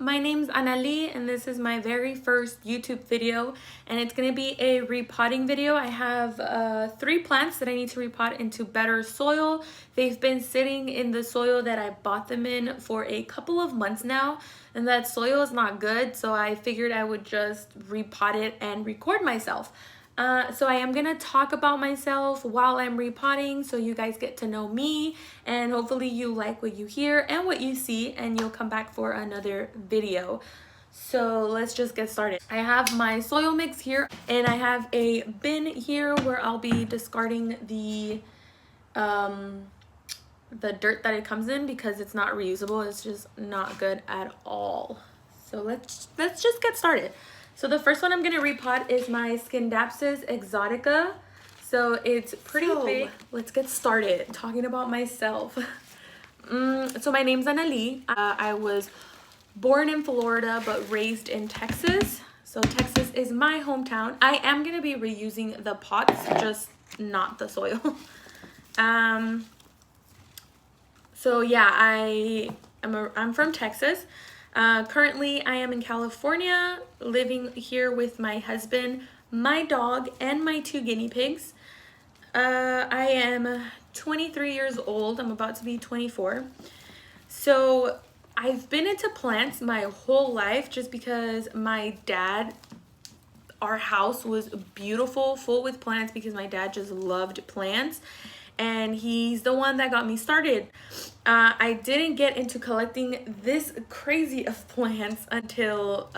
my name's Anali and this is my very first YouTube video, and it's going to be a repotting video. I have 3 plants that I need to repot into better soil. They've been sitting in the soil that I bought them in for a couple of months now, and that soil is not good, so I figured I would just repot it and record myself. So I am gonna talk about myself while I'm repotting so you guys get to know me, and hopefully you like what you hear and what you see and you'll come back for another video. So let's just get started. I have my soil mix here and I have a bin here where I'll be discarding the dirt that it comes in because it's not reusable. It's just not good at all. So let's just get started. So the first one I'm gonna repot is my Scindapsus exotica. So it's pretty big. Let's get started talking about myself. So my name's Anali. I was born in Florida but raised in Texas. So Texas is my hometown. I am gonna be reusing the pots, just not the soil. So yeah, I'm from Texas. Currently, I am in California, living here with my husband, my dog, and my 2 guinea pigs. I am 23 years old. I'm about to be 24. So I've been into plants my whole life just because our house was beautiful, full with plants because my dad just loved plants. And he's the one that got me started. I didn't get into collecting this crazy of plants until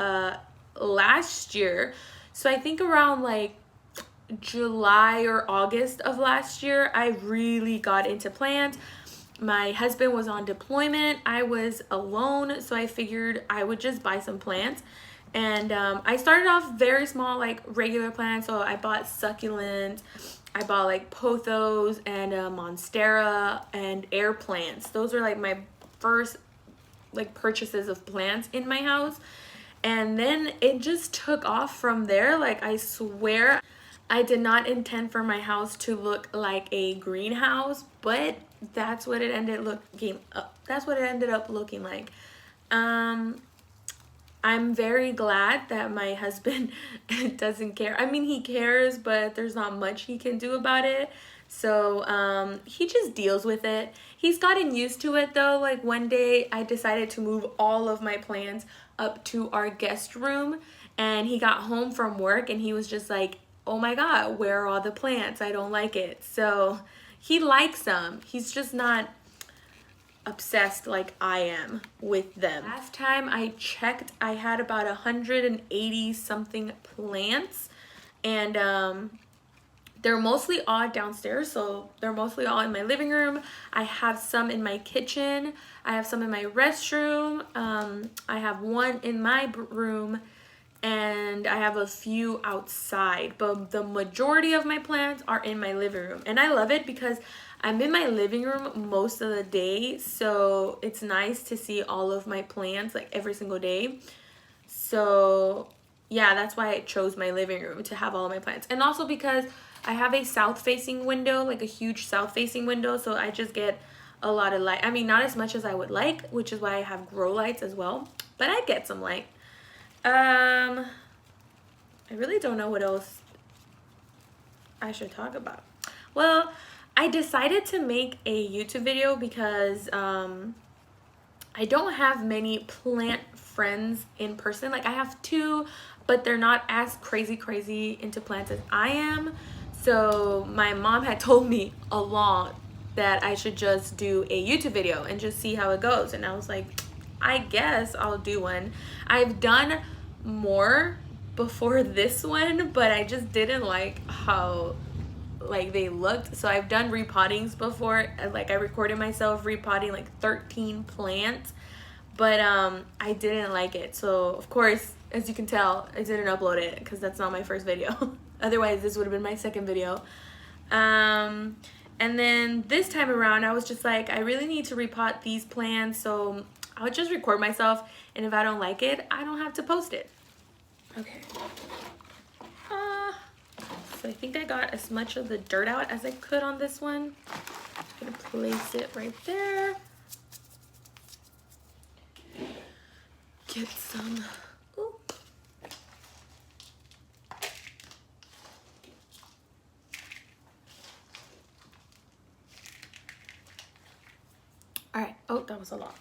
last year. So I think around like July or August of last year, I really got into plants. My husband was on deployment. I was alone, so I figured I would just buy some plants. And I started off very small, like regular plants. So I bought succulents. I bought like pothos and monstera and air plants. Those were like my first like purchases of plants in my house. And then it just took off from there. Like, I swear I did not intend for my house to look like a greenhouse, but that's what it ended up looking like. I'm very glad that my husband doesn't care. I mean, he cares, but there's not much he can do about it. So he just deals with it. He's gotten used to it though. Like, one day I decided to move all of my plants up to our guest room, and he got home from work and he was just like, oh my God, where are all the plants? I don't like it. So he likes them. He's just not obsessed like I am with them. Last time I checked, I had about 180 something plants, and they're mostly all downstairs, so they're mostly all in my living room. I have some in my kitchen. I have some in my restroom. I have one in my room, and I have a few outside, but the majority of my plants are in my living room. And I love it because I'm in my living room most of the day, so it's nice to see all of my plants like every single day. So yeah, that's why I chose my living room to have all of my plants. And also because I have a south-facing window, like a huge south-facing window, so I just get a lot of light. I mean, not as much as I would like, which is why I have grow lights as well, but I get some light. I really don't know what else I should talk about. Well, I decided to make a YouTube video because I don't have many plant friends in person. Like, I have 2, but they're not as crazy into plants as I am. So my mom had told me along that I should just do a YouTube video and just see how it goes. And I was like, I guess I'll do one. I've done more before this one, but I just didn't like how like they looked. So I've done repottings before, and like I recorded myself repotting like 13 plants, but I didn't like it. So of course, as you can tell, I didn't upload it because that's not my first video. Otherwise this would have been my second video. And then this time around I was just like, I really need to repot these plants, so I'll just record myself, and if I don't like it, I don't have to post it. Okay. So I think I got as much of the dirt out as I could on this one. I'm gonna place it right there. get some. Ooh. All right. Oh, that was a lot.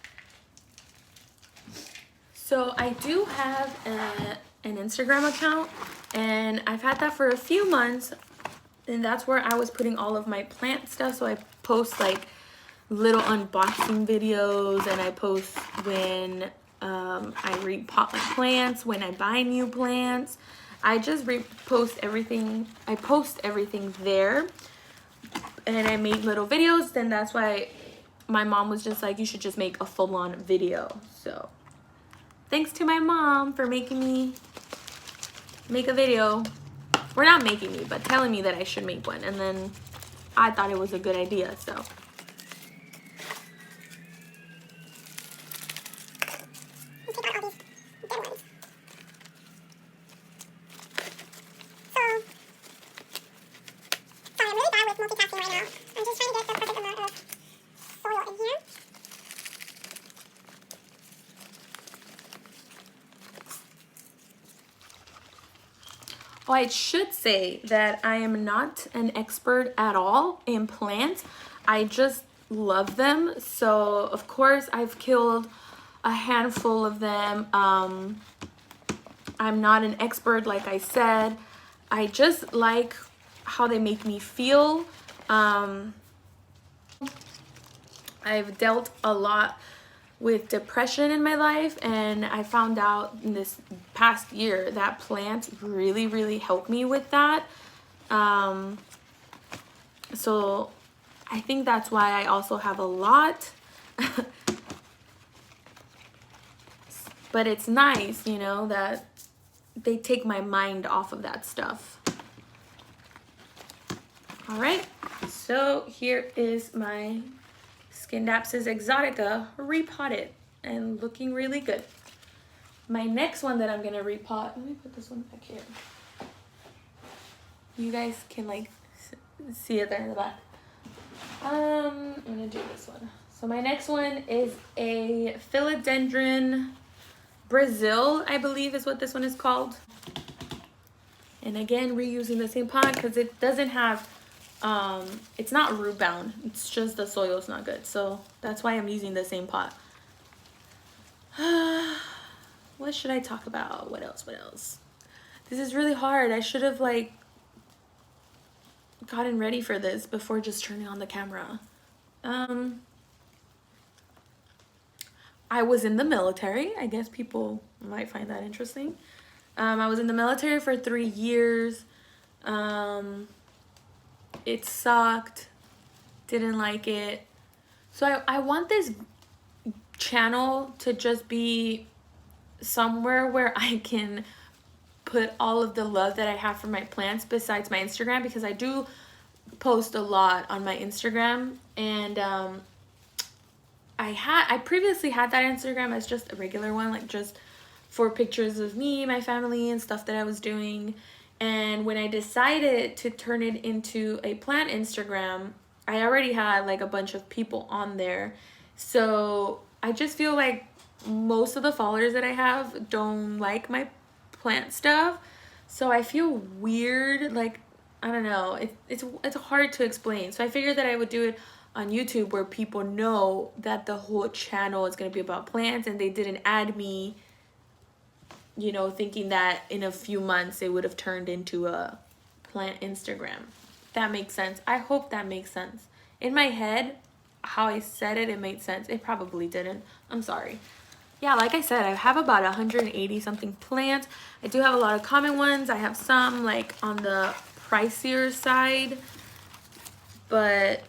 So I do have an Instagram account, and I've had that for a few months, and that's where I was putting all of my plant stuff. So I post like little unboxing videos, and I post when I repot my plants, when I buy new plants. I just repost everything. I post everything there, and I made little videos. Then that's why my mom was just like, you should just make a full-on video. So thanks to my mom for making me make a video. We're not making me, but telling me that I should make one. And then I thought it was a good idea, so. Oh, I should say that I am not an expert at all in plants. I just love them. So, of course, I've killed a handful of them. I'm not an expert, like I said. I just like how they make me feel. I've dealt a lot with depression in my life, and I found out in this past year that plants really helped me with that. So I think that's why I also have a lot. But it's nice, you know, that they take my mind off of that stuff. All right, so here is my Scindapsus exotica repotted and looking really good. My next one that I'm gonna repot, let me put this one back here. You guys can like see it there in the back. I'm gonna do this one. So my next one is a philodendron Brazil, I believe is what this one is called. And again, reusing the same pot because it doesn't have it's not root bound, it's just the soil's not good, so that's why I'm using the same pot. What should I talk about? What else? This is really hard. I should have like gotten ready for this before just turning on the camera. I was in the military. I guess people might find that interesting. I was in the military for 3 years. It sucked, didn't like it. So I want this channel to just be somewhere where I can put all of the love that I have for my plants besides my Instagram, because I do post a lot on my Instagram, and I previously had that Instagram as just a regular one, like just for pictures of me, my family, and stuff that I was doing. And when I decided to turn it into a plant Instagram, I already had like a bunch of people on there. So I just feel like most of the followers that I have don't like my plant stuff. So I feel weird, like, I don't know, it's hard to explain. So I figured that I would do it on YouTube where people know that the whole channel is going to be about plants, and they didn't add me, you know, thinking that in a few months it would have turned into a plant Instagram. That makes sense. I hope that makes sense. In my head, how I said it, it made sense. It probably didn't. I'm sorry. Yeah, like I said, I have about 180 something plants. I do have a lot of common ones. I have some like on the pricier side, but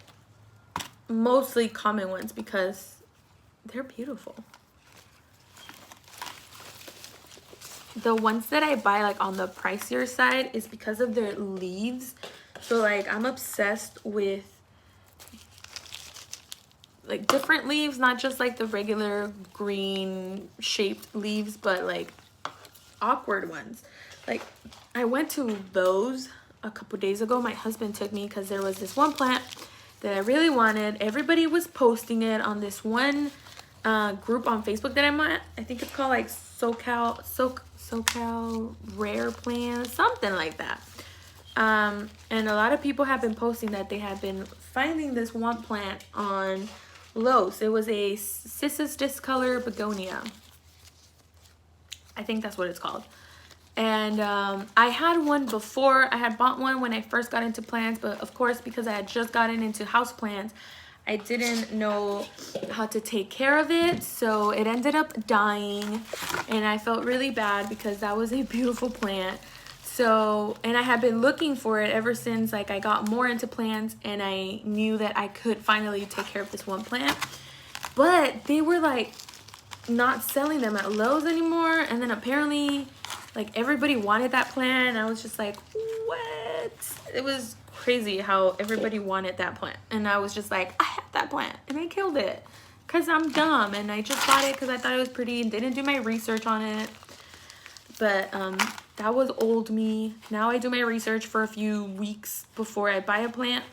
mostly common ones because they're beautiful. The ones that I buy like on the pricier side is because of their leaves. So like I'm obsessed with like different leaves, not just like the regular green shaped leaves, but like awkward ones. Like I went to Lowe's a couple days ago. My husband took me because there was this one plant that I really wanted. Everybody was posting it on this one group on Facebook that I'm at. I think it's called like SoCal Rare Plants, something like that. And a lot of people have been posting that they have been finding this one plant on Lowe's. It was a Cissus discolor begonia. I think that's what it's called. And I had one before. I had bought one when I first got into plants, but of course, because I had just gotten into house plants, I didn't know how to take care of it, so it ended up dying, and I felt really bad because that was a beautiful plant. So, and I had been looking for it ever since like I got more into plants and I knew that I could finally take care of this one plant. But they were like not selling them at Lowe's anymore, and then apparently like everybody wanted that plant, and I was just like, what? It was crazy how everybody wanted that plant, and I was just like, I have that plant, and I killed it because I'm dumb, and I just bought it because I thought it was pretty and didn't do my research on it. But that was old me. Now I do my research for a few weeks before I buy a plant,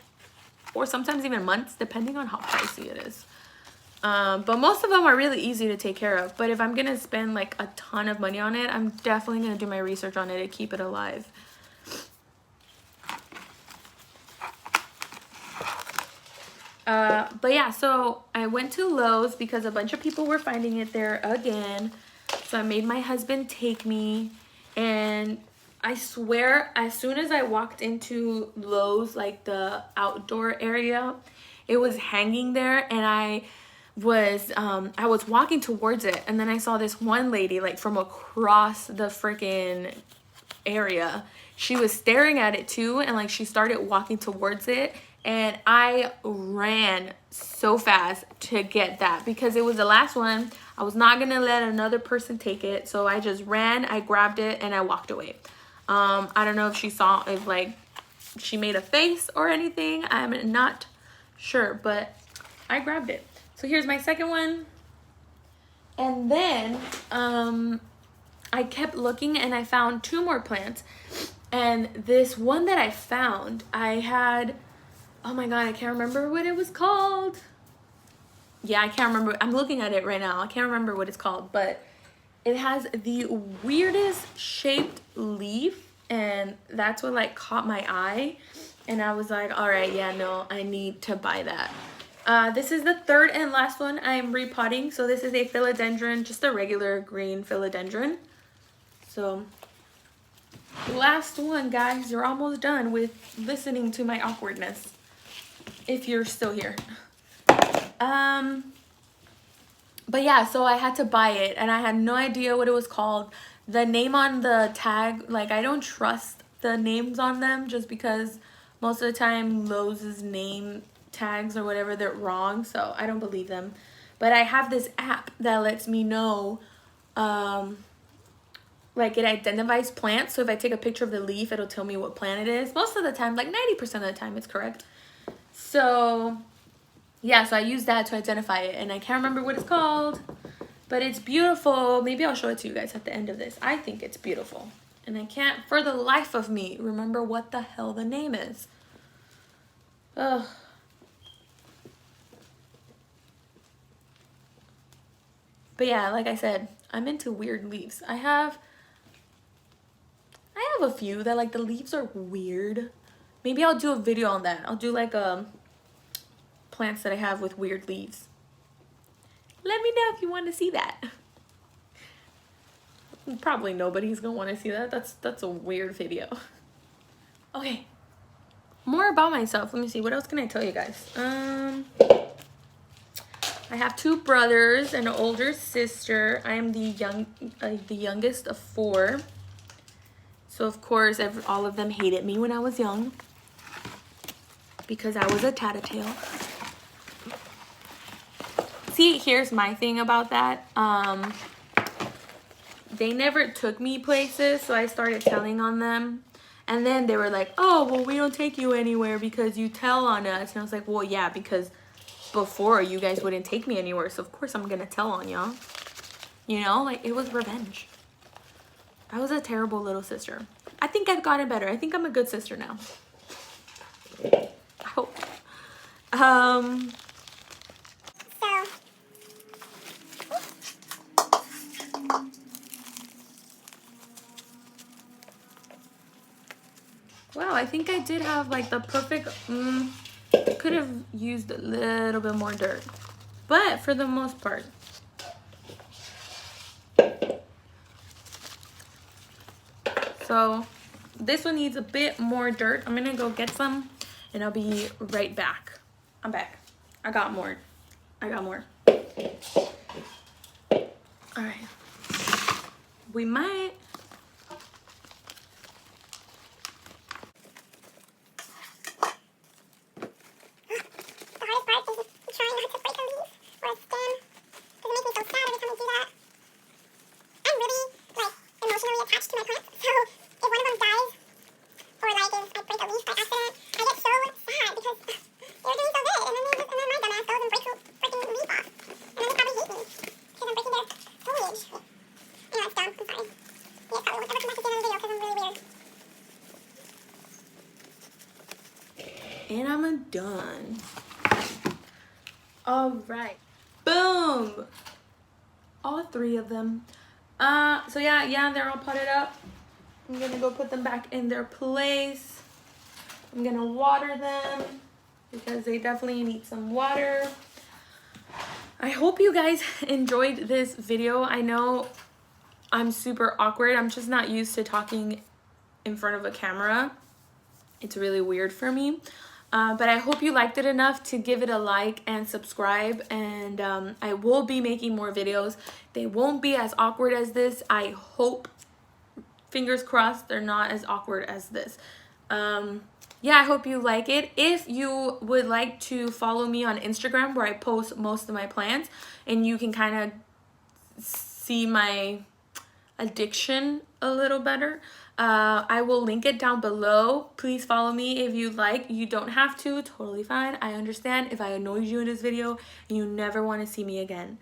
or sometimes even months, depending on how pricey it is. But most of them are really easy to take care of. But if I'm gonna spend like a ton of money on it, I'm definitely gonna do my research on it to keep it alive. But yeah, so I went to Lowe's because a bunch of people were finding it there again. So I made my husband take me, and I swear as soon as I walked into Lowe's, like the outdoor area, it was hanging there, and I was walking towards it, and then I saw this one lady like from across the freaking area. She was staring at it too, and like she started walking towards it, and I ran so fast to get that because it was the last one. I was not gonna let another person take it, so I just ran, I grabbed it, and I walked away. I don't know if she saw, if like she made a face or anything, I'm not sure, but I grabbed it. So here's my second one. And then I kept looking, and I found two more plants. And this one that I found, I had, oh my god, I can't remember what it was called. Yeah, I can't remember. I'm looking at it right now. I can't remember what it's called, but it has the weirdest shaped leaf, and that's what like caught my eye. And I was like, all right, yeah, no, I need to buy that. This is the third and last one I'm repotting. So this is a philodendron, just a regular green philodendron. So last one, guys. You're almost done with listening to my awkwardness, if you're still here. But yeah, so I had to buy it, and I had no idea what it was called. The name on the tag, like I don't trust the names on them, just because most of the time Lowe's name tags or whatever, they're wrong, so I don't believe them. But I have this app that lets me know, like it identifies plants, so if I take a picture of the leaf, it'll tell me what plant it is. Most of the time, like 90% of the time, it's correct. So yeah, so I use that to identify it, and I can't remember what it's called, but it's beautiful. Maybe I'll show it to you guys at the end of this. I think it's beautiful, and I can't for the life of me remember what the hell the name is. Ugh. But yeah, like I said, I'm into weird leaves. I have a few that like the leaves are weird. Maybe I'll do a video on that. I'll do like plants that I have with weird leaves. Let me know if you want to see that. Probably nobody's gonna want to see that. That's a weird video. Okay, more about myself. Let me see, what else can I tell you guys? I have two brothers and an older sister. I am the youngest of four. So of course, all of them hated me when I was young because I was a tattletale. See, here's my thing about that. They never took me places, so I started telling on them. And then they were like, oh, well, we don't take you anywhere because you tell on us. And I was like, well, yeah, because before you guys wouldn't take me anywhere, so of course I'm gonna tell on y'all. You know, like it was revenge. I was a terrible little sister. I think I've gotten better. I think I'm a good sister now. I hope. Wow, I think I did have like the perfect, could have used a little bit more dirt, but for the most part. So this one needs a bit more dirt. I'm gonna go get some and I'll be right back. I'm back. I got more. All right. We might. And I'm done. All right, boom, all 3 of them. So yeah, they're all potted up. I'm gonna go put them back in their place. I'm gonna water them because they definitely need some water. I hope you guys enjoyed this video. I know I'm super awkward. I'm just not used to talking in front of a camera. It's really weird for me. But I hope you liked it enough to give it a like and subscribe. And I will be making more videos. They won't be as awkward as this. I hope, fingers crossed, they're not as awkward as this. Yeah, I hope you like it. If you would like to follow me on Instagram, where I post most of my plans, and you can kind of see my addiction a little better, I will link it down below. Please follow me if you'd like. You don't have to, totally fine. I understand if I annoyed you in this video and you never want to see me again.